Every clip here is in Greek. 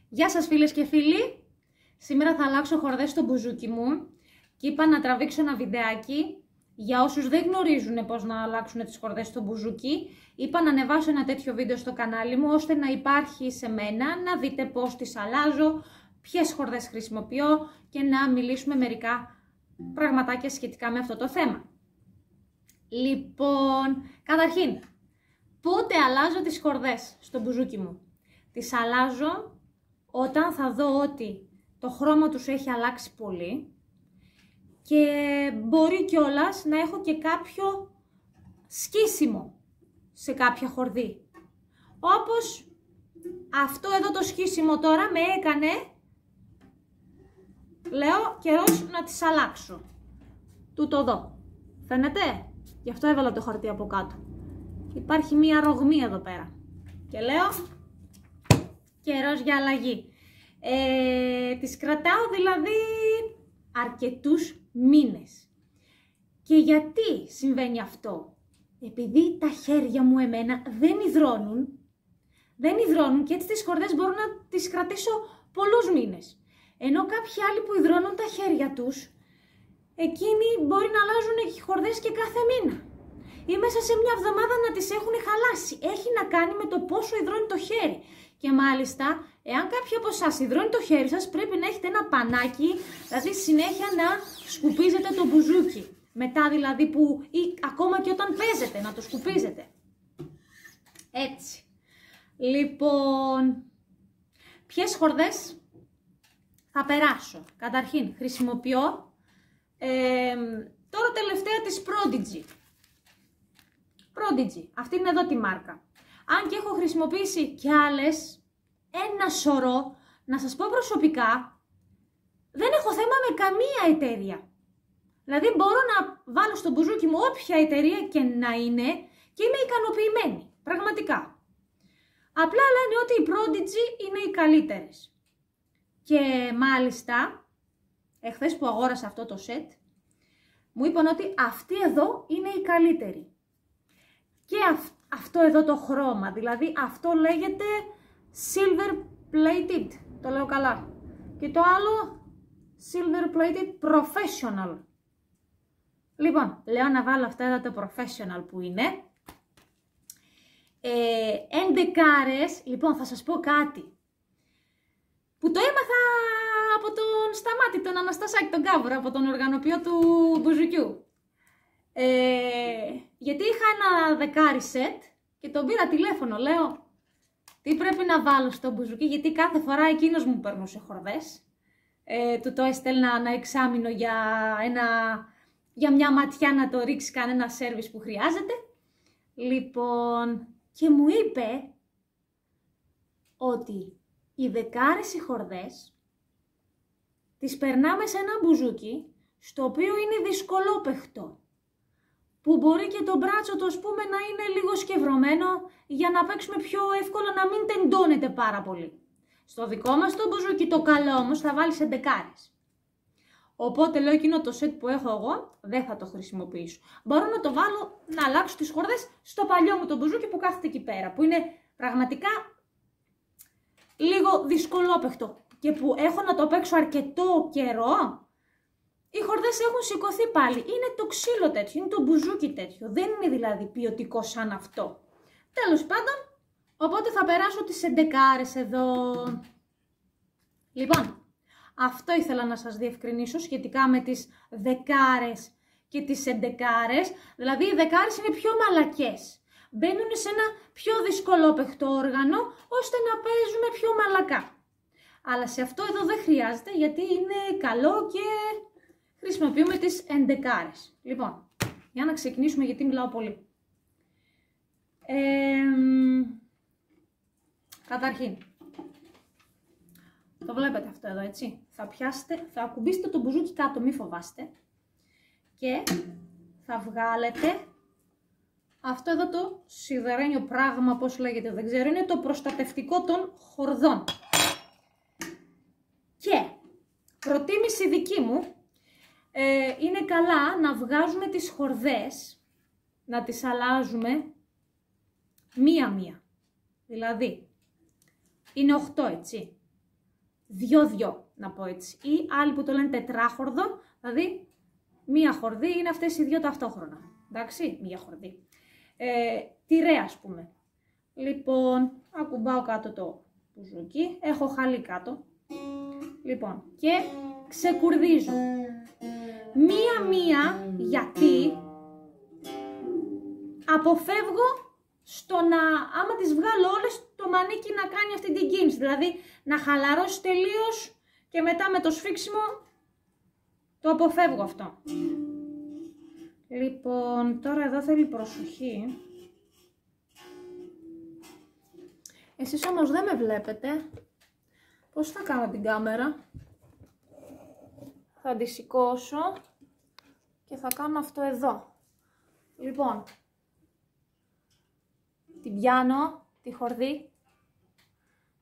Γεια σας φίλες και φίλοι, σήμερα θα αλλάξω χορδές στο μπουζούκι μου και είπα να τραβήξω ένα βιντεάκι για όσους δεν γνωρίζουν πώς να αλλάξουν τις χορδές στο μπουζούκι. Είπα να ανεβάσω ένα τέτοιο βίντεο στο κανάλι μου ώστε να υπάρχει σε μένα, να δείτε πώς τις αλλάζω, ποιες χορδές χρησιμοποιώ και να μιλήσουμε μερικά πραγματάκια σχετικά με αυτό το θέμα. Λοιπόν, καταρχήν, πότε αλλάζω τις χορδές στο μπουζούκι μου? Τις αλλάζω όταν θα δω ότι το χρώμα τους έχει αλλάξει πολύ και μπορεί κιόλας να έχω και κάποιο σκίσιμο σε κάποια χορδή. Όπως αυτό εδώ το σκίσιμο τώρα με έκανε, λέω, καιρός να τις αλλάξω. Τούτο εδώ. Φαίνεται? Γι' αυτό έβαλα το χαρτί από κάτω. Υπάρχει μία ρογμή εδώ πέρα. Και λέω, καιρός για αλλαγή. Τις κρατάω δηλαδή αρκετούς μήνες. Και γιατί συμβαίνει αυτό? Επειδή τα χέρια μου εμένα δεν υδρώνουν και έτσι τις χορδές μπορώ να τις κρατήσω πολλούς μήνες. Ενώ κάποιοι άλλοι που υδρώνουν τα χέρια τους, εκείνοι μπορεί να αλλάζουν χορδές και κάθε μήνα. Ή μέσα σε μια εβδομάδα να τις έχουν χαλάσει. Έχει να κάνει με το πόσο υδρώνει το χέρι. Και μάλιστα, εάν κάποιοι από εσάς υδρώνει το χέρι σας, πρέπει να έχετε ένα πανάκι, δηλαδή συνέχεια να σκουπίζετε το μπουζούκι. Μετά δηλαδή ή ακόμα και όταν παίζετε, να το σκουπίζετε. Έτσι. Λοιπόν, ποιες χορδές θα περάσω? Καταρχήν, χρησιμοποιώ τώρα τελευταία της Prodigy. Αυτή είναι εδώ τη μάρκα. Αν και έχω χρησιμοποιήσει και άλλες, ένα σωρό, να σας πω προσωπικά, δεν έχω θέμα με καμία εταιρεία. Δηλαδή μπορώ να βάλω στο μπουζούκι μου όποια εταιρεία και να είναι και είμαι ικανοποιημένη, πραγματικά. Απλά λένε ότι οι Prodigy είναι οι καλύτερες. Και μάλιστα, εχθές που αγόρασα αυτό το σετ, μου είπαν ότι αυτή εδώ είναι η καλύτερη. Και αυτό εδώ το χρώμα, δηλαδή αυτό λέγεται Silver Plated, το λέω καλά. Και το άλλο Silver Plated Professional. Λοιπόν, λέω να βάλω αυτά εδώ το Professional που είναι. 11. Λοιπόν, θα σας πω κάτι που το έμαθα από τον Σταμάτη, τον Αναστασάκη, τον Κάβουρα, από τον οργανοποιό του μπουζουκιού. Γιατί είχα ένα 10 σετ και τον πήρα τηλέφωνο, λέω τι πρέπει να βάλω στο μπουζουκί, γιατί κάθε φορά εκείνος μου περνούσε χορδές. Του το έστελνα ένα εξάμηνο για μια ματιά να το ρίξει κανένα σέρβις που χρειάζεται. Λοιπόν, και μου είπε ότι οι 10 οι χορδές τις περνάμε σε ένα μπουζούκι στο οποίο είναι δυσκολόπαιχτο, που μπορεί και το μπράτσο το ας πούμε να είναι λίγο σκευρωμένο για να παίξουμε πιο εύκολα, να μην τεντώνεται πάρα πολύ. Στο δικό μας το μπουζούκι το καλό όμως θα βάλεις 11. Οπότε λέω εκείνο το σετ που έχω εγώ δεν θα το χρησιμοποιήσω. Μπορώ να το βάλω να αλλάξω τις χορδές στο παλιό μου το μπουζούκι που κάθεται εκεί πέρα, που είναι πραγματικά λίγο δυσκολόπαιχτο και που έχω να το παίξω αρκετό καιρό. Οι χορδές έχουν σηκωθεί πάλι. Είναι το ξύλο τέτοιο, είναι το μπουζούκι τέτοιο. Δεν είναι δηλαδή ποιοτικό σαν αυτό. Τέλος πάντων, οπότε θα περάσω τις 11 εδώ. Λοιπόν, αυτό ήθελα να σας διευκρινίσω σχετικά με τις 10 και τις 11. Δηλαδή οι 10 είναι πιο μαλακές. Μπαίνουν σε ένα πιο δυσκολόπαιχτο όργανο, ώστε να παίζουμε πιο μαλακά. Αλλά σε αυτό εδώ δεν χρειάζεται, γιατί είναι καλό και χρησιμοποιούμε τις 11. Λοιπόν, για να ξεκινήσουμε, γιατί μιλάω πολύ. Καταρχήν, το βλέπετε αυτό εδώ, έτσι. Θα ακουμπήσετε το μπουζούκι κάτω, μη φοβάστε. Και θα βγάλετε αυτό εδώ το σιδερένιο πράγμα, πώς λέγεται, δεν ξέρω, είναι το προστατευτικό των χορδών. Και προτίμηση δική μου, είναι καλά να βγάζουμε τις χορδές, να τις αλλάζουμε μία-μία. Δηλαδή, είναι 8, έτσι. δυο-δυο, να πω έτσι. Ή άλλοι που το λένε τετράχορδο, δηλαδή μία χορδή είναι αυτές οι δύο ταυτόχρονα. Εντάξει, μία χορδή. Τυρέ, ας πούμε. Λοιπόν, ακουμπάω κάτω το μπουζούκι, έχω χαλί κάτω. Λοιπόν, και ξεκουρδίζω. Μία-μία, γιατί αποφεύγω στο να, άμα τις βγάλω όλες, το μανίκι να κάνει αυτή την κίνηση. Δηλαδή, να χαλαρώσει τελείως και μετά με το σφίξιμο το αποφεύγω αυτό. Λοιπόν, τώρα εδώ θέλει προσοχή. Εσείς όμως δεν με βλέπετε. Πώς θα κάνω την κάμερα? Θα τη σηκώσω και θα κάνω αυτό εδώ. Λοιπόν, την πιάνω, τη χορδή.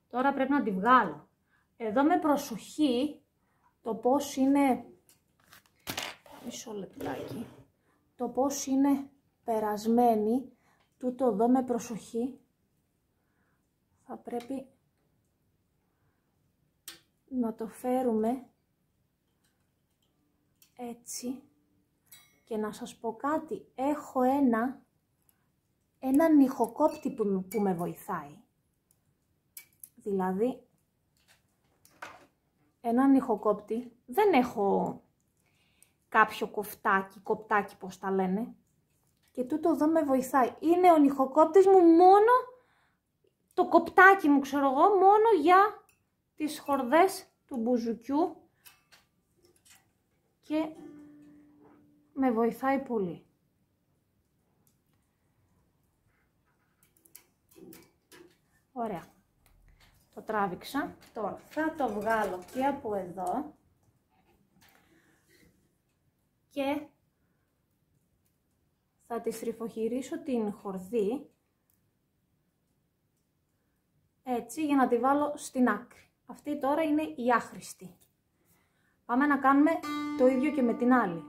Τώρα πρέπει να τη βγάλω. Εδώ με προσοχή το πώς είναι... Μισό λεπτάκι. Το πώς είναι περασμένη. Τούτο εδώ με προσοχή. Θα πρέπει να το φέρουμε έτσι. Και να σας πω κάτι. Έχω ένα νυχοκόπτη που με βοηθάει. Δηλαδή, ένα νυχοκόπτη, δεν έχω κάποιο κοπτάκι πώς τα λένε. Και τούτο εδώ με βοηθάει. Είναι ο νυχοκόπτης μου μόνο, το κοπτάκι μου ξέρω εγώ, μόνο για τις χορδές του μπουζουκιού. Και με βοηθάει πολύ. Ωραία. Το τράβηξα. Τώρα θα το βγάλω και από εδώ. Και θα τη στριφοχειρίσω την χορδή. Έτσι, για να τη βάλω στην άκρη. Αυτή τώρα είναι η άχρηστη. Πάμε να κάνουμε το ίδιο και με την άλλη.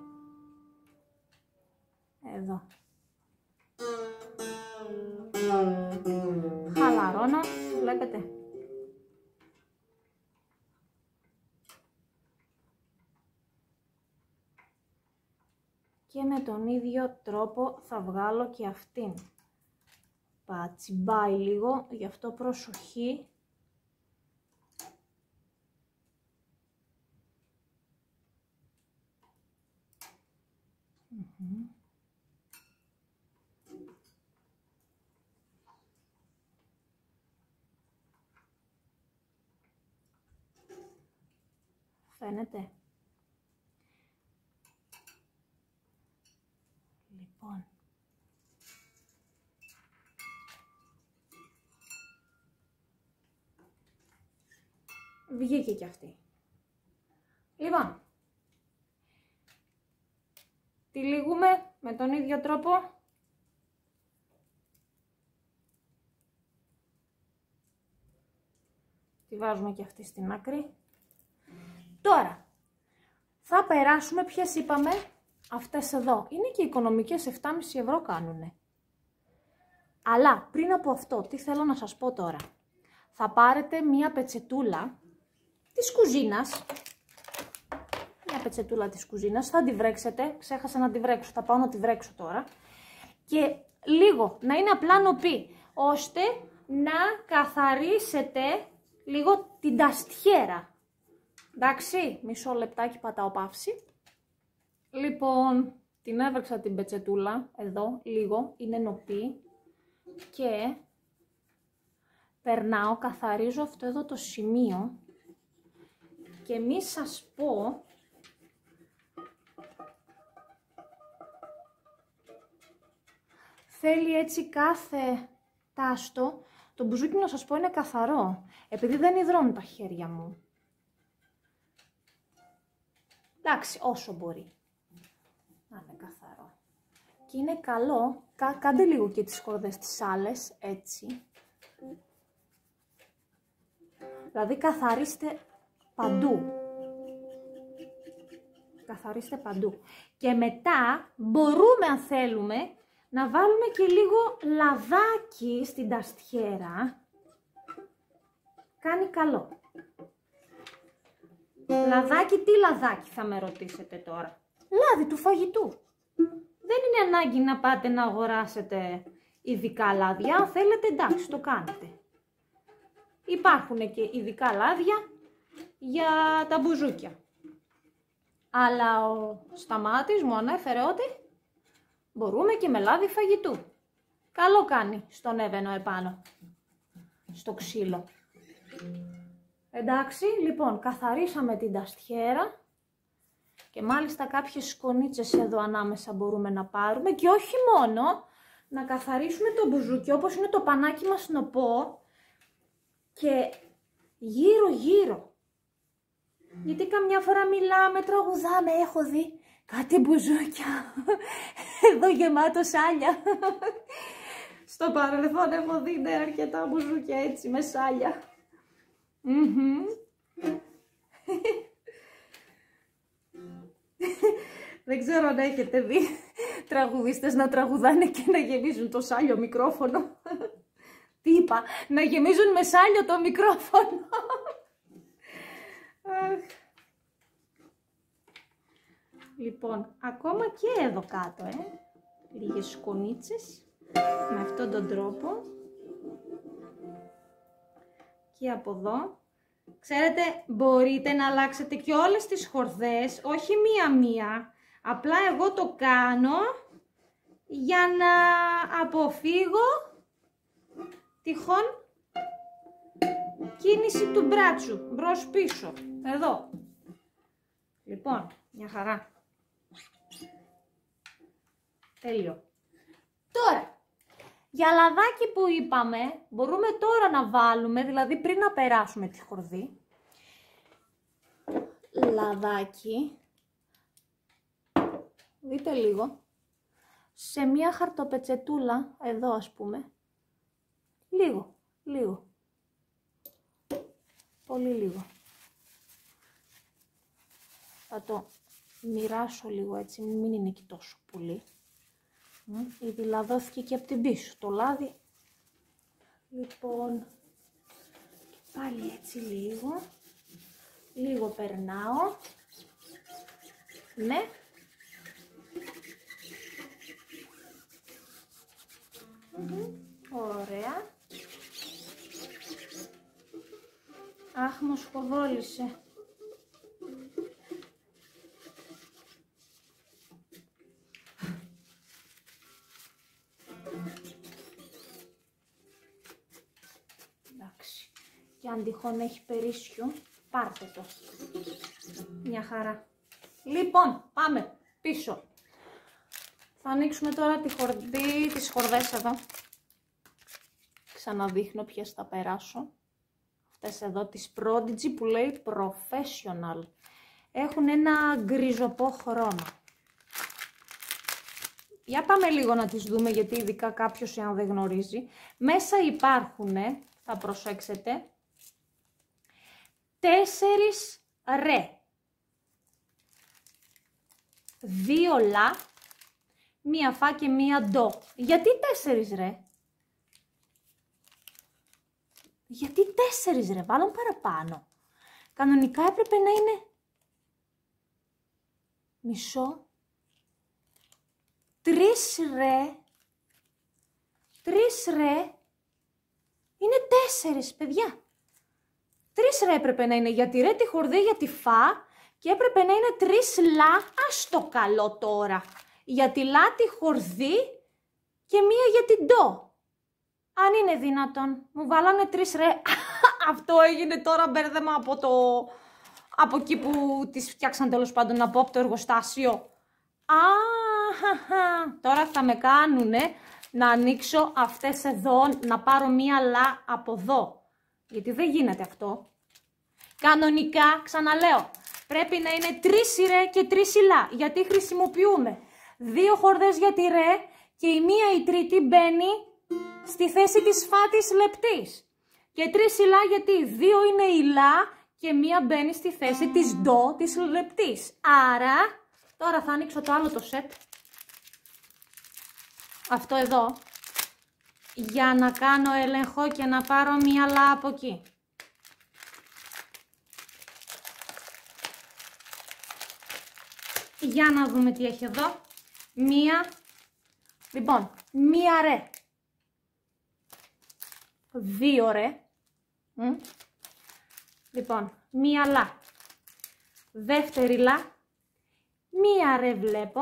Εδώ. Χαλαρώνω, βλέπετε. Και με τον ίδιο τρόπο θα βγάλω και αυτήν. Πατσιμπάει λίγο, γι' αυτό προσοχή. Φαίνεται. Λοιπόν. Βγήκε και αυτή. Λοιπόν. Τυλίγουμε με τον ίδιο τρόπο. Τη βάζουμε και αυτή στην άκρη. Τώρα, θα περάσουμε, ποιες είπαμε, αυτές εδώ. Είναι και οικονομικές, 7,5 ευρώ κάνουνε. Αλλά πριν από αυτό, τι θέλω να σας πω τώρα. Θα πάρετε μία πετσετούλα της κουζίνας. Μία πετσετούλα της κουζίνας, θα τη βρέξετε. Ξέχασα να τη βρέξω, θα πάω να τη βρέξω τώρα. Και λίγο, να είναι απλά νοπή, ώστε να καθαρίσετε λίγο την ταστιέρα. Εντάξει, μισό λεπτάκι πατάω παύση. Λοιπόν, την έβρεξα την πετσετούλα, εδώ, λίγο, είναι νοπή. Και περνάω, καθαρίζω αυτό εδώ το σημείο. Και μη σας πω, θέλει έτσι κάθε τάστο, το μπουζούκι να σας πω είναι καθαρό, επειδή δεν υδρώνουν τα χέρια μου. Εντάξει, όσο μπορεί να είναι καθαρό. Και είναι καλό, κάντε λίγο και τις χορδές τις άλλες, έτσι. Δηλαδή καθαρίστε παντού. Καθαρίστε παντού. Και μετά μπορούμε, αν θέλουμε, να βάλουμε και λίγο λαδάκι στην ταστιέρα. Κάνει καλό. Λαδάκι, τι λαδάκι θα με ρωτήσετε τώρα? Λάδι του φαγητού. Δεν είναι ανάγκη να πάτε να αγοράσετε ειδικά λάδια. Αν θέλετε, εντάξει, το κάνετε. Υπάρχουν και ειδικά λάδια για τα μπουζούκια. Αλλά ο Σταμάτης μου ανέφερε ότι μπορούμε και με λάδι φαγητού. Καλό κάνει στον έβαινο επάνω, στο ξύλο. Εντάξει, λοιπόν, καθαρίσαμε την ταστιέρα και μάλιστα κάποιες σκονίτσες εδώ ανάμεσα μπορούμε να πάρουμε και όχι μόνο να καθαρίσουμε το μπουζούκι όπως είναι το πανάκι μας νοπό και γύρω-γύρω. Γιατί καμιά φορά μιλάμε, τραγουδάμε, έχω δει κάτι μπουζούκια εδώ γεμάτο σάλια. Στο παρελθόν έχω δει αρκετά μπουζούκια έτσι με σάλια. Δεν ξέρω αν έχετε δει τραγουδίστες να τραγουδάνε και να γεμίζουν το σάλιο μικρόφωνο. Τι είπα, να γεμίζουν με σάλιο το μικρόφωνο. Λοιπόν, ακόμα και εδώ κάτω, λίγες σκονίτσες, με αυτόν τον τρόπο. Και από εδώ, ξέρετε, μπορείτε να αλλάξετε και όλες τις χορδές, όχι μία-μία. Απλά εγώ το κάνω για να αποφύγω τυχόν κίνηση του μπράτσου, μπρος πίσω, εδώ. Λοιπόν, μια χαρά. Τέλειο. Τώρα, για λαδάκι που είπαμε, μπορούμε τώρα να βάλουμε, δηλαδή πριν να περάσουμε τη χορδή, λαδάκι, δείτε λίγο, σε μια χαρτοπετσετούλα, εδώ ας πούμε, λίγο, πολύ λίγο. Θα το μοιράσω λίγο έτσι, μην είναι και τόσο πολύ. Ήδη λαδώθηκε και από την πίσω το λάδι. Λοιπόν, πάλι έτσι λίγο περνάω. Ναι. Ωραία. Αχ, μου σκοδόλησε. Εντάξει. Και αν τυχόν έχει περίσσιο, πάρτε το. Μια χαρά. Λοιπόν, πάμε πίσω. Θα ανοίξουμε τώρα τη χορδή, τις χορδές εδώ. Ξαναδείχνω ποιες θα περάσω. Αυτές εδώ τις Prodigy που λέει Professional. Έχουν ένα γκριζοπό χρώμα. Για πάμε λίγο να τις δούμε, γιατί ειδικά κάποιος αν δεν γνωρίζει. Μέσα υπάρχουν, θα προσέξετε, 4 ρε. 2 λα, 1 φα και 1 ντο. Γιατί 4 ρε? Γιατί 4 ρε, βάλουν παραπάνω. Κανονικά έπρεπε να είναι μισό. 3 ρε. 3 ρε. Είναι 4, παιδιά. 3 ρε έπρεπε να είναι για τη ρε, τη χορδή, για τη φα. Και έπρεπε να είναι 3 λα. Ας το καλό τώρα. Για τη λα, τη χορδή και 1 για την ντο. Αν είναι δυνατόν. Μου βάλανε 3 ρε. Αυτό έγινε τώρα μπέρδεμα από εκεί που τις φτιάξαν, τέλος πάντων, από το εργοστάσιο. Τώρα θα με κάνουνε να ανοίξω αυτές εδώ, να πάρω 1 λα από εδώ. Γιατί δεν γίνεται αυτό. Κανονικά, ξαναλέω, πρέπει να είναι 3 ρε και 3 λα. Γιατί χρησιμοποιούμε 2 χορδές για τη ρε και η 1 η τρίτη μπαίνει στη θέση της φα της λεπτής. Και 3 λα γιατί 2 είναι η λα και 1 μπαίνει στη θέση της ντο της λεπτής. Άρα, τώρα θα ανοίξω το άλλο το σετ. Αυτό εδώ. Για να κάνω έλεγχο και να πάρω 1 λα από εκεί. Για να δούμε τι έχει εδώ. Λοιπόν, μία ρε. 2 ρε. Λοιπόν, μία λα. Δεύτερη λα. Μία ρε βλέπω.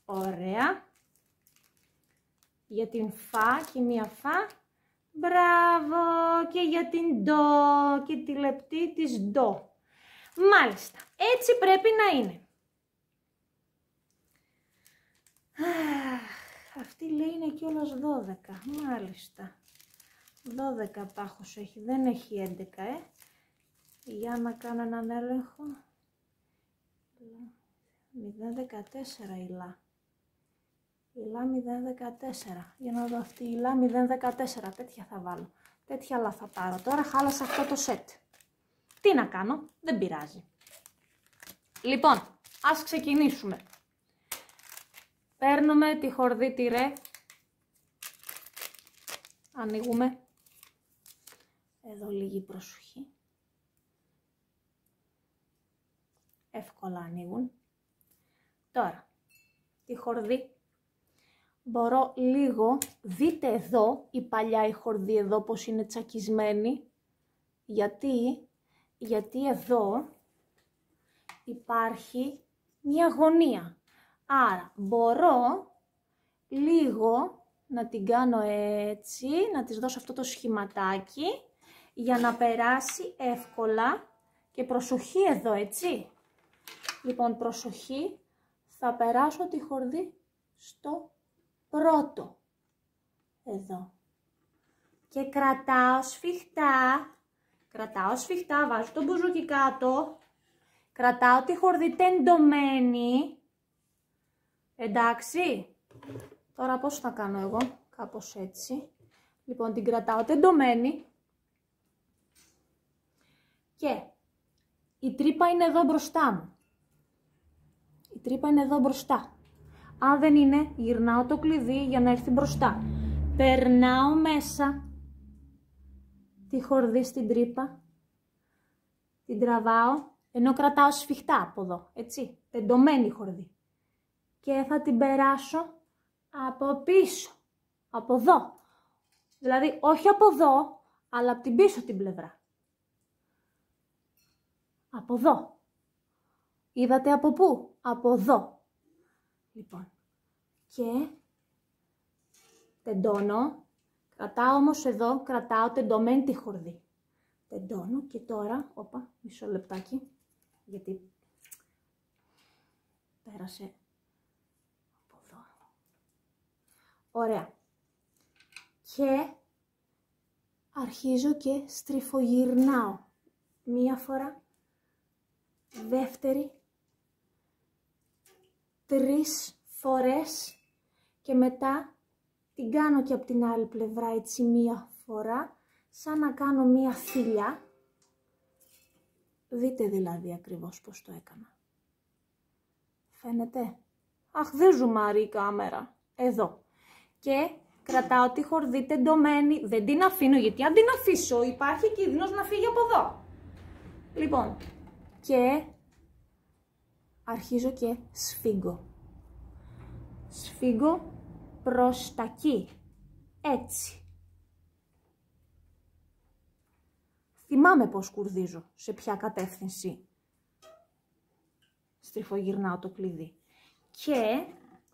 Ωραία. Για την φα και μία φα. Μπράβο. Και για την ντο και τη λεπτή της ντο. Μάλιστα. Έτσι πρέπει να είναι. Αυτή λέει είναι κιόλας 12. Μάλιστα. 12 πάχος έχει. Δεν έχει 11, Για να κάνω έναν έλεγχο. 0,14 η λα. Η λα 0,14. Για να δω αυτή η λα 0,14. Τέτοια θα βάλω. Τέτοια λα θα πάρω. Τώρα χάλασα αυτό το σετ. Τι να κάνω. Δεν πειράζει. Λοιπόν, ας ξεκινήσουμε. Παίρνουμε τη χορδή τη ρε. Ανοίγουμε. Εδώ λίγη προσοχή. Εύκολα ανοίγουν. Τώρα, τη χορδή μπορώ λίγο, δείτε εδώ η παλιά η χορδή εδώ πως είναι τσακισμένη. Γιατί εδώ υπάρχει μια γωνία. Άρα μπορώ λίγο να την κάνω έτσι, να της δώσω αυτό το σχηματάκι για να περάσει εύκολα και προσοχή εδώ, έτσι. Λοιπόν, προσοχή, θα περάσω τη χορδή στο πρώτο, εδώ. Και κρατάω σφιχτά, βάζω το μπουζούκι κάτω, κρατάω τη χορδή τεντωμένη, εντάξει. Τώρα πώς θα κάνω εγώ, κάπως έτσι. Λοιπόν, την κρατάω τεντωμένη και η τρύπα είναι εδώ μπροστά μου. Η τρύπα είναι εδώ μπροστά. Αν δεν είναι, γυρνάω το κλειδί για να έρθει μπροστά. Περνάω μέσα τη χορδή στην τρύπα. Την τραβάω, ενώ κρατάω σφιχτά από εδώ, έτσι. Τεντωμένη χορδή. Και θα την περάσω από πίσω. Από εδώ. Δηλαδή, όχι από εδώ, αλλά από την πίσω την πλευρά. Από εδώ. Είδατε από πού? Από εδώ. Λοιπόν. Και τεντώνω. Κρατάω όμως εδώ, κρατάω τεντωμένη τη χορδή. Τεντώνω και τώρα, μισό λεπτάκι, γιατί πέρασε από εδώ. Ωραία. Και αρχίζω και στριφογυρνάω. Μία φορά, δεύτερη, 3 φορές και μετά την κάνω και από την άλλη πλευρά έτσι μία φορά, σαν να κάνω μία θηλιά. Δείτε δηλαδή ακριβώς πώς το έκανα. Φαίνεται? Αχ, δεν ζουμάρει η κάμερα. Εδώ. Και κρατάω τη χορδή τεντωμένη, δεν την αφήνω, γιατί αν την αφήσω υπάρχει κίνδυνος να φύγει από εδώ. Λοιπόν, και αρχίζω και σφίγγω. Σφίγγω προς τα εκεί. Έτσι. Θυμάμαι πώς κουρδίζω, σε ποια κατεύθυνση στριφογυρνάω το κλειδί. Και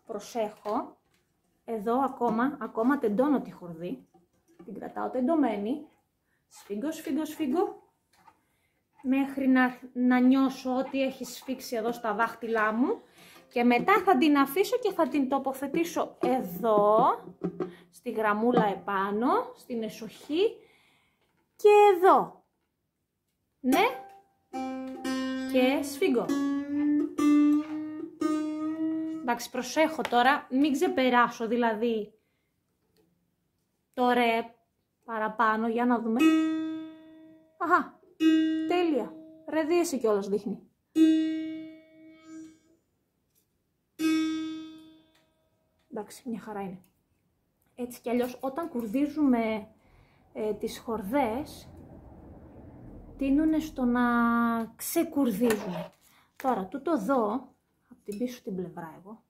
προσέχω, εδώ ακόμα τεντώνω τη χορδή, την κρατάω τεντωμένη, σφίγγω, μέχρι να νιώσω ότι έχει σφίξει εδώ στα δάχτυλά μου και μετά θα την αφήσω και θα την τοποθετήσω εδώ, στη γραμμούλα επάνω, στην εσοχή και εδώ. Ναι, και σφίγγω. Εντάξει, προσέχω τώρα, μην ξεπεράσω δηλαδή το ρε παραπάνω, για να δούμε. Αχα, τέλεια, ρε δίεση κιόλας δείχνει. Εντάξει, μια χαρά είναι. Έτσι κι αλλιώς όταν κουρδίζουμε τις χορδές, τείνουν στο να ξεκουρδίζουν. Τώρα, τούτο εδώ, την πίσω την πλευρά εγώ.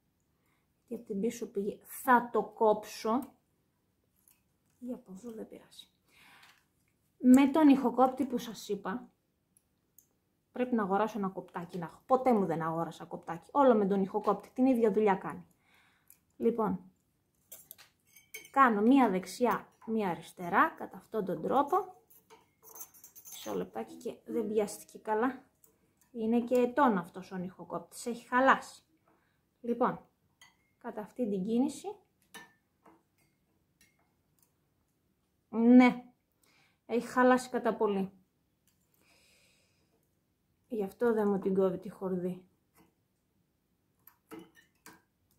Και από την πίσω πήγε. Θα το κόψω. Ή από εδώ, δεν πειράζει. Με τον ηχοκόπτη που σας είπα, πρέπει να αγοράσω ένα κοπτάκι να έχω. Ποτέ μου δεν αγόρασα κοπτάκι. Όλο με τον ηχοκόπτη. Την ίδια δουλειά κάνει. Λοιπόν, κάνω μία δεξιά, μία αριστερά, κατά αυτόν τον τρόπο. Μισό λεπτάκι και δεν πιάστηκε καλά. Είναι και ετών αυτός ο ηχοκόπτης. Έχει χαλάσει. Λοιπόν, κατά αυτή την κίνηση. Ναι, έχει χαλάσει κατά πολύ. Γι' αυτό δεν μου την κόβει τη χορδή.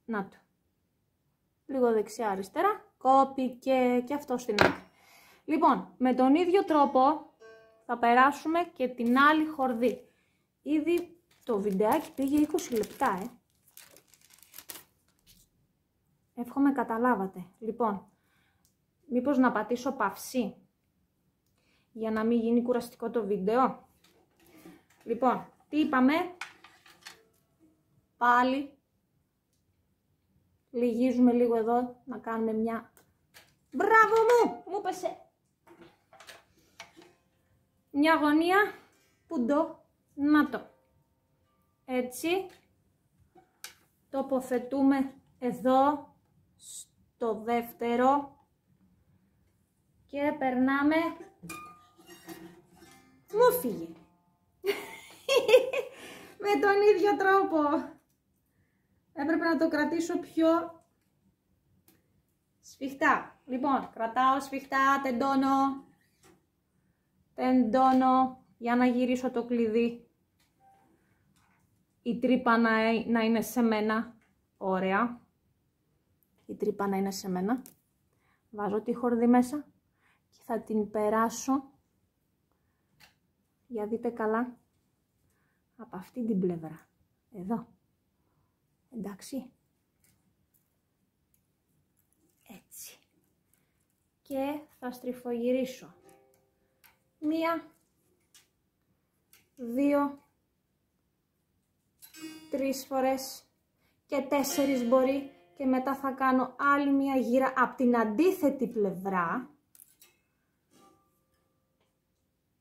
Να το. Λίγο δεξιά αριστερά. Κόπηκε και αυτό στην άκρη. Λοιπόν, με τον ίδιο τρόπο θα περάσουμε και την άλλη χορδή. Ήδη το βιντεάκι πήγε 20 λεπτά, Εύχομαι καταλάβατε. Λοιπόν, μήπως να πατήσω παυσί για να μην γίνει κουραστικό το βίντεο. Λοιπόν, τι είπαμε? Πάλι λυγίζουμε λίγο εδώ, να κάνουμε μια... Μπράβο μου! Μου πέσε! Μια γωνία, πουντό, να το. Έτσι, τοποθετούμε εδώ, στο δεύτερο και περνάμε... Μου φύγε! Με τον ίδιο τρόπο. Έπρεπε να το κρατήσω πιο σφιχτά. Λοιπόν, κρατάω σφιχτά, τεντώνω. Τεντώνω για να γυρίσω το κλειδί. Η τρύπα να είναι σε μένα. Ωραία. Η τρύπα να είναι σε μένα. Βάζω τη χορδή μέσα και θα την περάσω. Για δείτε καλά. Από αυτή την πλευρά. Εδώ. Εντάξει. Έτσι. Και θα στριφογυρίσω. 1, 2, 3 φορές και 4 μπορεί. Και μετά θα κάνω άλλη μία γύρα από την αντίθετη πλευρά.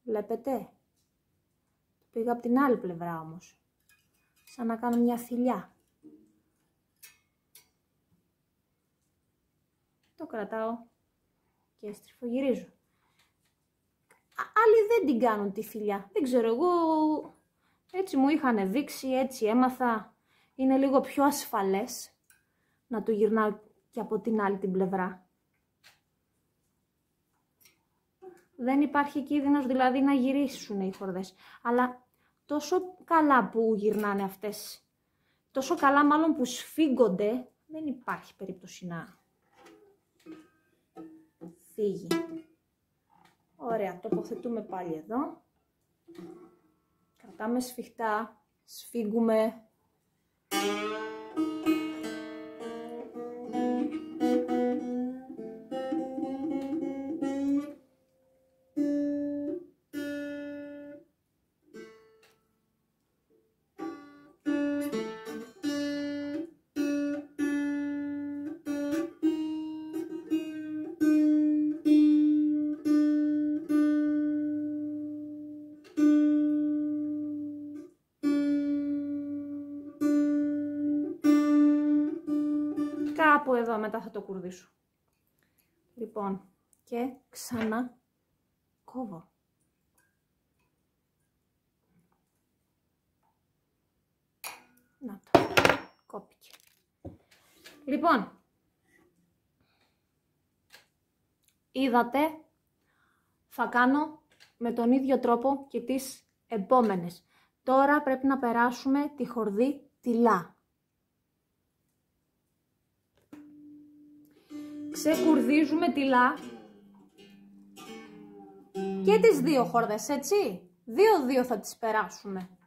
Βλέπετε. Πήγα από την άλλη πλευρά όμως. Σαν να κάνω μια θηλιά. Το κρατάω και στριφογυρίζω. Άλλοι δεν την κάνουν τη θηλιά. Δεν ξέρω, εγώ έτσι μου είχαν δείξει, έτσι έμαθα. Είναι λίγο πιο ασφαλές να το γυρνάω και από την άλλη την πλευρά. Δεν υπάρχει κίνδυνος δηλαδή να γυρίσουν οι χορδές. Αλλά τόσο καλά που γυρνάνε αυτές, τόσο καλά μάλλον που σφίγγονται, δεν υπάρχει περίπτωση να φύγει. Ωραία, τοποθετούμε πάλι εδώ. Κρατάμε σφιχτά, σφίγγουμε. Κάπου εδώ μετά θα το κουρδίσω. Λοιπόν, και ξανά κόβω. Να το, κόπηκε. Λοιπόν, είδατε, θα κάνω με τον ίδιο τρόπο και τις επόμενες. Τώρα πρέπει να περάσουμε τη χορδή τυλά. Ξεκουρδίζουμε τυλά και τις δύο χορδές, έτσι. 2-2 θα τις περάσουμε.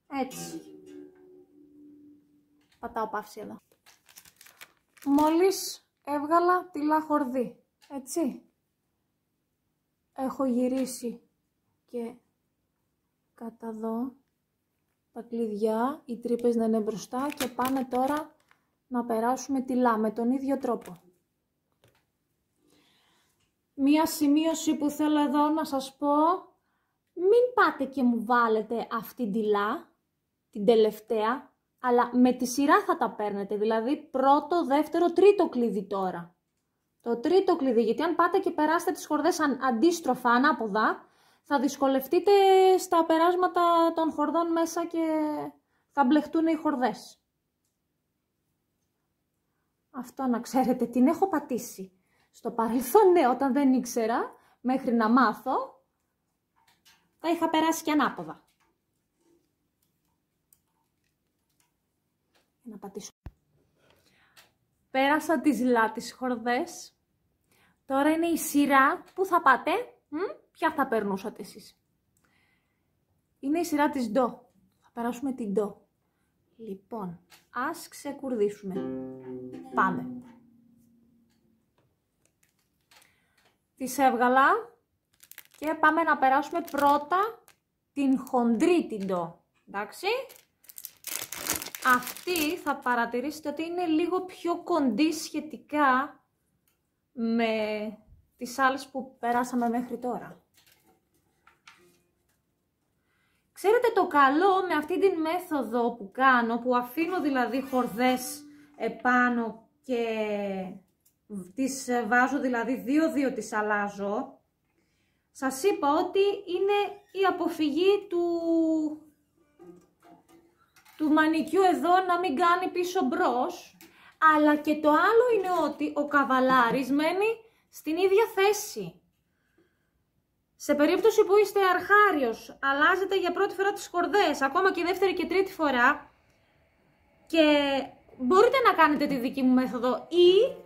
Έτσι. Πατάω παύση εδώ. Μόλις έβγαλα τυλά χορδή, έτσι. Έχω γυρίσει και κατά εδώ τα κλειδιά, οι τρύπες να είναι μπροστά και πάμε τώρα να περάσουμε τη λά με τον ίδιο τρόπο. Μία σημείωση που θέλω εδώ να σας πω, μην πάτε και μου βάλετε αυτή τη λά, την τελευταία, αλλά με τη σειρά θα τα παίρνετε, δηλαδή πρώτο, δεύτερο, τρίτο κλειδί τώρα. Το τρίτο κλειδί, γιατί αν πάτε και περάσετε τις χορδές αντίστροφα, ανάποδα, θα δυσκολευτείτε στα περάσματα των χορδών μέσα και θα μπλεχτούν οι χορδές. Αυτό να ξέρετε, την έχω πατήσει. Στο παρελθόν, ναι, όταν δεν ήξερα, μέχρι να μάθω, τα είχα περάσει και ανάποδα. Να πατήσω. Πέρασα τις λά τις χορδές. Τώρα είναι η σειρά που θα πάτε. Ποια θα περνούσατε εσείς? Είναι η σειρά της ντο. Θα περάσουμε την ντο. Λοιπόν, ας ξεκουρδίσουμε. Πάμε. Τις έβγαλα και πάμε να περάσουμε πρώτα την χοντρή την ντο. Εντάξει. Αυτή θα παρατηρήσετε ότι είναι λίγο πιο κοντή σχετικά με τις άλλες που περάσαμε μέχρι τώρα. Ξέρετε το καλό με αυτή την μέθοδο που κάνω, που αφήνω δηλαδή χορδές επάνω και τις βάζω, δηλαδή 2-2 τις αλλάζω. Σας είπα ότι είναι η αποφυγή του μανικιού εδώ να μην κάνει πίσω μπρος, αλλά και το άλλο είναι ότι ο καβαλάρης μένει στην ίδια θέση. Σε περίπτωση που είστε αρχάριος, αλλάζετε για πρώτη φορά τις χορδές, ακόμα και δεύτερη και τρίτη φορά, και μπορείτε να κάνετε τη δική μου μέθοδο ή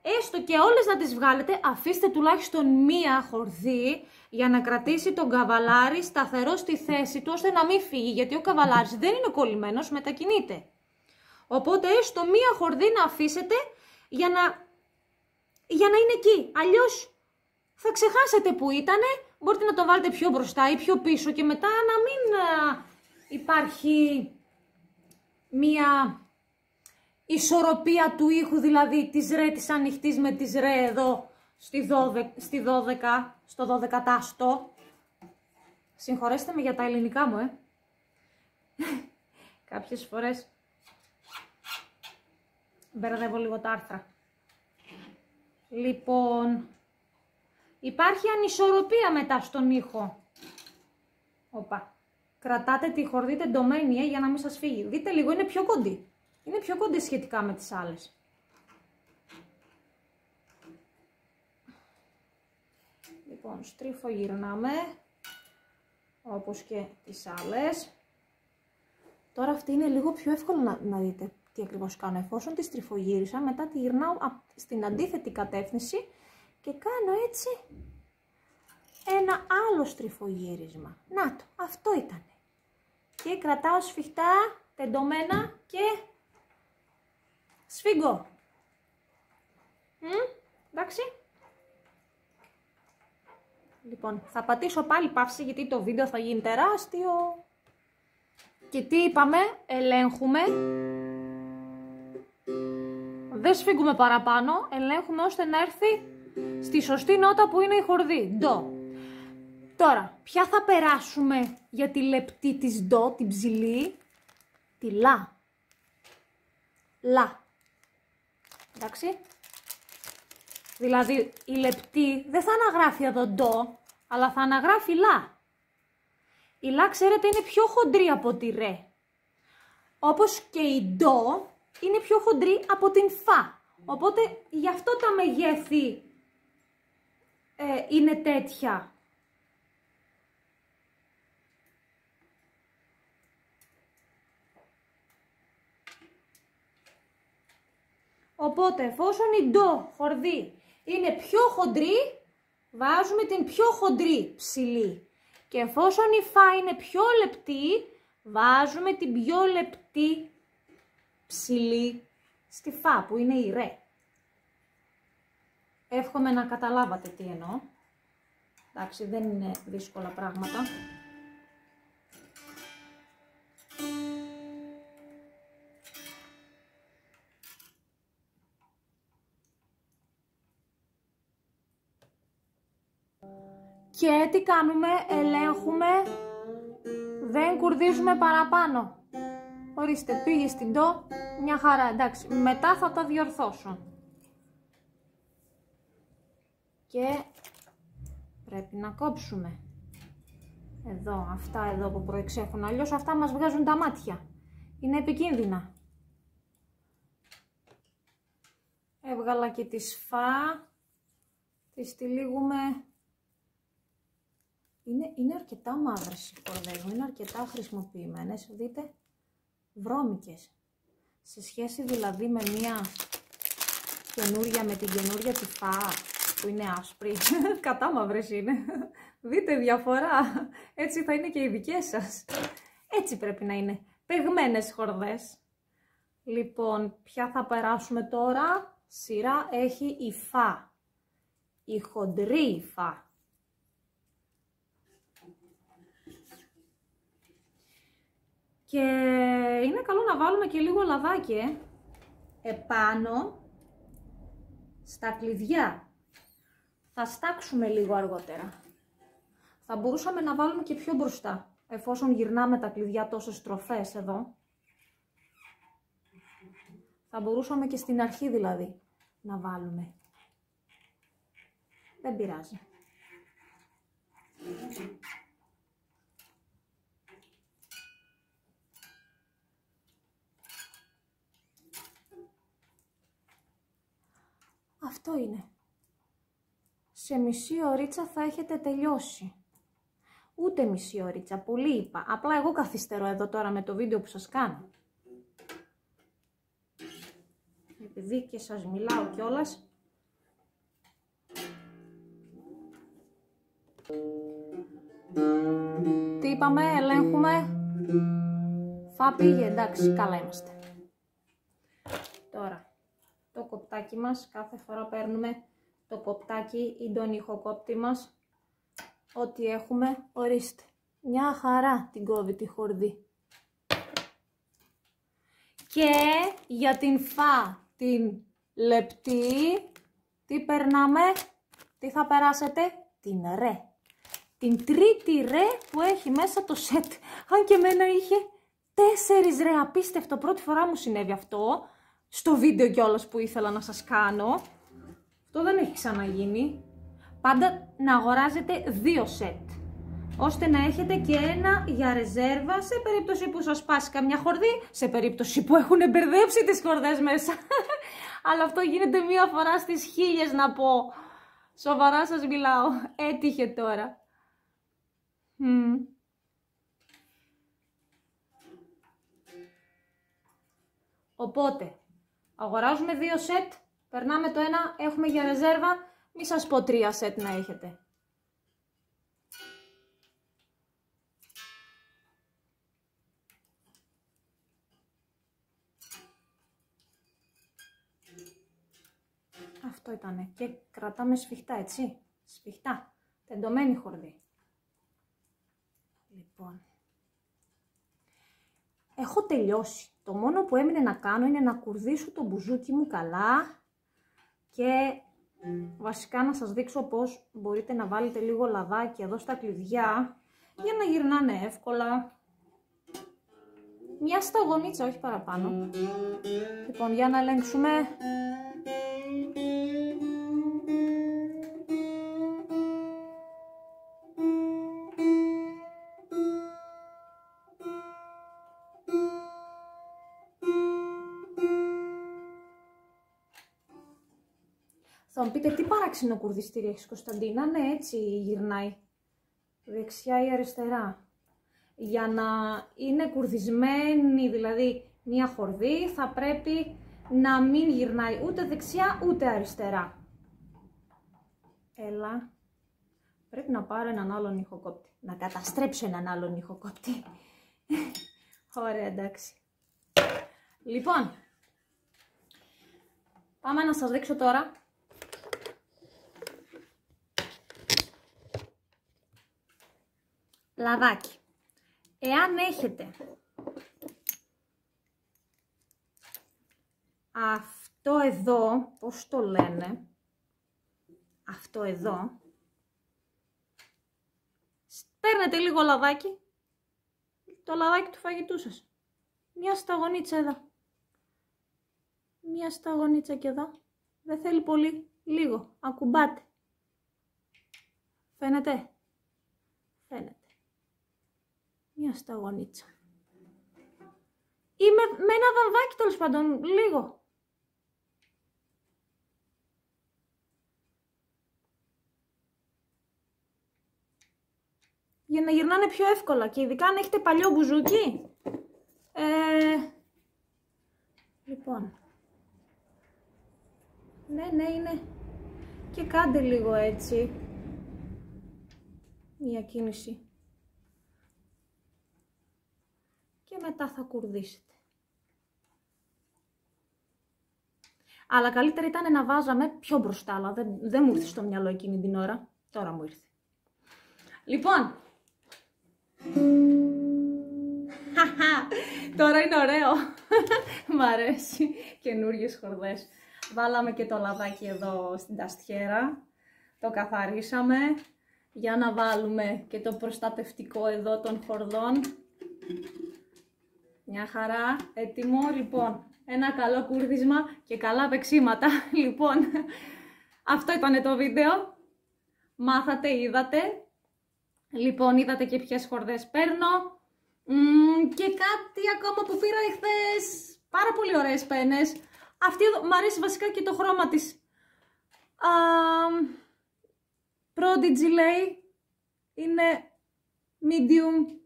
έστω και όλες να τις βγάλετε, αφήστε τουλάχιστον μία χορδή για να κρατήσει τον καβαλάρι σταθερό στη θέση του, ώστε να μην φύγει, γιατί ο καβαλάρης δεν είναι κολλημένος, μετακινείται. Οπότε έστω μία χορδή να αφήσετε για να είναι εκεί. Αλλιώς θα ξεχάσετε που ήτανε, μπορείτε να το βάλετε πιο μπροστά ή πιο πίσω και μετά να μην υπάρχει μία ισορροπία του ήχου, δηλαδή της ρε της ανοιχτής με της ρε εδώ στο 12 τάστο. Συγχωρέστε με για τα ελληνικά μου, Κάποιες φορές μπερδεύω λίγο τα άρθρα. Λοιπόν, υπάρχει ανισορροπία μετά στον ήχο. Οπα. Κρατάτε τη χορδή τεντωμένη, για να μην σας φύγει. Δείτε λίγο, είναι πιο κοντή. Είναι πιο κοντή σχετικά με τις άλλες. Λοιπόν, στριφογυρνάμε, όπως και τις άλλες. Τώρα αυτή είναι λίγο πιο εύκολο να δείτε τι ακριβώς κάνω. Εφόσον τη στριφογύρισα, μετά τη γυρνάω στην αντίθετη κατεύθυνση και κάνω έτσι ένα άλλο στριφογύρισμα. Να το, αυτό ήταν. Και κρατάω σφιχτά, τεντωμένα και σφίγγω. Εντάξει. Λοιπόν, θα πατήσω πάλι παύση γιατί το βίντεο θα γίνει τεράστιο. Και τι είπαμε, ελέγχουμε. Δεν σφίγγουμε παραπάνω, ελέγχουμε ώστε να έρθει στη σωστή νότα που είναι η χορδή, ντο. Τώρα, ποια θα περάσουμε για τη λεπτή της ντο, την ψηλή? Τη λα. Λα. Εντάξει. Δηλαδή η λεπτή δεν θα αναγράφει εδώ ντο, αλλά θα αναγράφει λα. Η λα, ξέρετε, είναι πιο χοντρή από τη ρε. Όπως και η ντο είναι πιο χοντρή από την φα. Οπότε γι' αυτό τα μεγέθη είναι τέτοια. Οπότε εφόσον η ντο χορδή είναι πιο χοντρή, βάζουμε την πιο χοντρή ψηλή. Και εφόσον η φα είναι πιο λεπτή, βάζουμε την πιο λεπτή ψηλή στη φα που είναι η ρε. Εύχομαι να καταλάβατε τι εννοώ. Εντάξει, δεν είναι δύσκολα πράγματα. Και τι κάνουμε, ελέγχουμε, δεν κουρδίζουμε παραπάνω. Ορίστε, πήγε στην ντο, μια χαρά, εντάξει, μετά θα τα διορθώσω. Και πρέπει να κόψουμε. Εδώ, αυτά εδώ που προεξέχουν, αλλιώς αυτά μας βγάζουν τα μάτια. Είναι επικίνδυνα. Έβγαλα και τη σφά, τη τυλίγουμε. Είναι αρκετά μαύρες οι χορδές μου, είναι αρκετά χρησιμοποιημένες, δείτε, βρώμικες. Σε σχέση δηλαδή με μια καινούρια, με την καινούρια τη φά, που είναι άσπρη, κατάμαυρες είναι. Δείτε διαφορά, έτσι θα είναι και οι δικές σας. Έτσι πρέπει να είναι, πεγμένες χορδές. Λοιπόν, ποια θα περάσουμε τώρα, σειρά έχει η φά, η χοντρή φά. Και είναι καλό να βάλουμε και λίγο λαδάκι επάνω στα κλειδιά. Θα στάξουμε λίγο αργότερα. Θα μπορούσαμε να βάλουμε και πιο μπροστά, εφόσον γυρνάμε τα κλειδιά τόσο στροφές εδώ. Θα μπορούσαμε και στην αρχή δηλαδή να βάλουμε. Δεν πειράζει. Αυτό είναι. Σε μισή ωρίτσα θα έχετε τελειώσει. Ούτε μισή ωρίτσα, πολύ είπα. Απλά εγώ καθυστερώ εδώ τώρα με το βίντεο που σας κάνω. Επειδή και σας μιλάω κιόλας. Τι είπαμε, ελέγχουμε. Φα πήγε, εντάξει, καλά είμαστε. Τώρα, το κοπτάκι μας, κάθε φορά παίρνουμε το κοπτάκι ή τον ηχοκόπτη μας. Ό,τι έχουμε, ορίστε. Μια χαρά την κόβει τη χορδή. Και για την φα, την λεπτή, τι περνάμε, τι θα περάσετε, την ρε. Την τρίτη ρε που έχει μέσα το σετ. Αν και εμένα είχε 4 ρε, απίστευτο. Πρώτη φορά μου συνέβη αυτό, στο βίντεο κιόλας που ήθελα να σας κάνω. Αυτό δεν έχει ξαναγίνει. Πάντα να αγοράζετε 2 σετ, ώστε να έχετε και ένα για ρεζέρβα σε περίπτωση που σας πάσει καμιά χορδή, σε περίπτωση που έχουν μπερδέψει τις χορδές μέσα. Αλλά αυτό γίνεται μία φορά στις 1000 να πω. Σοβαρά σας μιλάω. Έτυχε τώρα. Οπότε, αγοράζουμε 2 σετ, περνάμε το ένα, έχουμε για ρεζέρβα, μη σας πω 3 σετ να έχετε. Αυτό ήτανε. Και κρατάμε σφιχτά, έτσι. Σφιχτά. Τεντωμένη χορδή. Λοιπόν. Έχω τελειώσει. Το μόνο που έμεινε να κάνω είναι να κουρδίσω το μπουζούκι μου καλά. Και βασικά να σας δείξω πώς μπορείτε να βάλετε λίγο λαδάκι εδώ στα κλειδιά για να γυρνάνε εύκολα. Μια σταγονίτσα, όχι παραπάνω. Λοιπόν, για να ελέγξουμε. Θα μου πείτε τι παράξενο κουρδιστήρι έχεις, Κωνσταντίνα. Ναι, έτσι γυρνάει. Δεξιά ή αριστερά. Για να είναι κουρδισμένη δηλαδή μια χορδή θα πρέπει να μην γυρνάει ούτε δεξιά ούτε αριστερά. Έλα. Πρέπει να πάρω έναν άλλον ηχοκόπτη. Να καταστρέψω έναν άλλον ηχοκόπτη. Ωραία, εντάξει. Λοιπόν, πάμε να σας δείξω τώρα. Λαδάκι. Εάν έχετε αυτό εδώ, πώς το λένε, αυτό εδώ, παίρνετε λίγο λαδάκι, το λαδάκι του φαγητού σας. Μια σταγονίτσα εδώ. Μια σταγονίτσα και εδώ. Δεν θέλει πολύ, λίγο. Ακουμπάτε. Φαίνεται. Φαίνεται. Μια σταγονίτσα. Ή με ένα βαμβάκι τέλος πάντων, λίγο. Για να γυρνάνε πιο εύκολα και ειδικά αν έχετε παλιό μπουζούκι. Λοιπόν. Ναι, είναι. Και κάντε λίγο έτσι. Μία κίνηση. Και μετά θα κουρδίσετε. Αλλά καλύτερα ήταν να βάζαμε πιο μπροστά, αλλά δεν μου ήρθε στο μυαλό εκείνη την ώρα. Τώρα μου ήρθε. Λοιπόν. Τώρα είναι ωραίο. Μ' αρέσει. Καινούργιες χορδές. Βάλαμε και το λαδάκι εδώ στην ταστιέρα. Το καθαρίσαμε. Για να βάλουμε και το προστατευτικό εδώ των χορδών. Μια χαρά. Έτοιμο. Λοιπόν, ένα καλό κούρδισμα και καλά παίξίματα. Λοιπόν, αυτό ήταν το βίντεο. Μάθατε, είδατε. Λοιπόν, είδατε και ποιες χορδές παίρνω. Και κάτι ακόμα που πήρα εχθές. Πάρα πολύ ωραίες πένες. Αυτή εδώ, μ' αρέσει βασικά και το χρώμα της. Prodigy λέει. Είναι medium.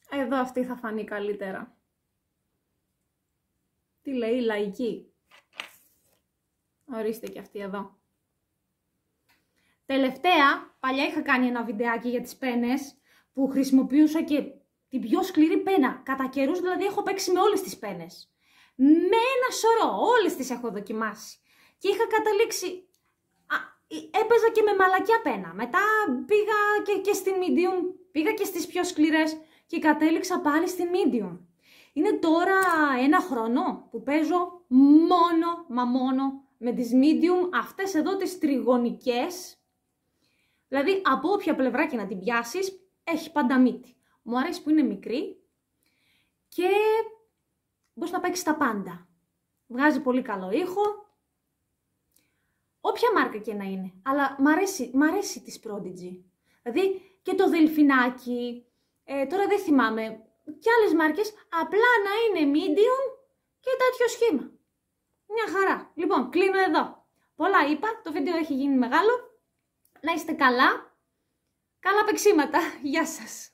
Εδώ αυτή θα φανεί καλύτερα. Τι λέει, λαϊκή. Ορίστε και αυτή εδώ. Τελευταία, παλιά είχα κάνει ένα βιντεάκι για τις πένες που χρησιμοποιούσα και την πιο σκληρή πένα. Κατά καιρούς δηλαδή έχω παίξει με όλες τις πένες. Με ένα σωρό, όλες τις έχω δοκιμάσει. Και είχα καταλήξει, έπαιζα και με μαλακιά πένα. Μετά πήγα και στη medium, πήγα και στις πιο σκληρές και κατέληξα πάλι στη medium. Είναι τώρα 1 χρόνο που παίζω μόνο με τις medium, αυτές εδώ τις τριγωνικές. Δηλαδή από όποια πλευρά και να την πιάσεις, έχει πάντα μύτη. Μου αρέσει που είναι μικρή και μπορείς να παίξεις τα πάντα. Βγάζει πολύ καλό ήχο. Όποια μάρκα και να είναι. Αλλά μ' αρέσει της Prodigy. Δηλαδή και το δελφινάκι, τώρα δεν θυμάμαι, και άλλες μάρκες, απλά να είναι medium και τέτοιο σχήμα. Μια χαρά. Λοιπόν, κλείνω εδώ. Πολλά είπα, το βίντεο έχει γίνει μεγάλο. Να είστε καλά. Καλά παίξίματα. Γεια σας.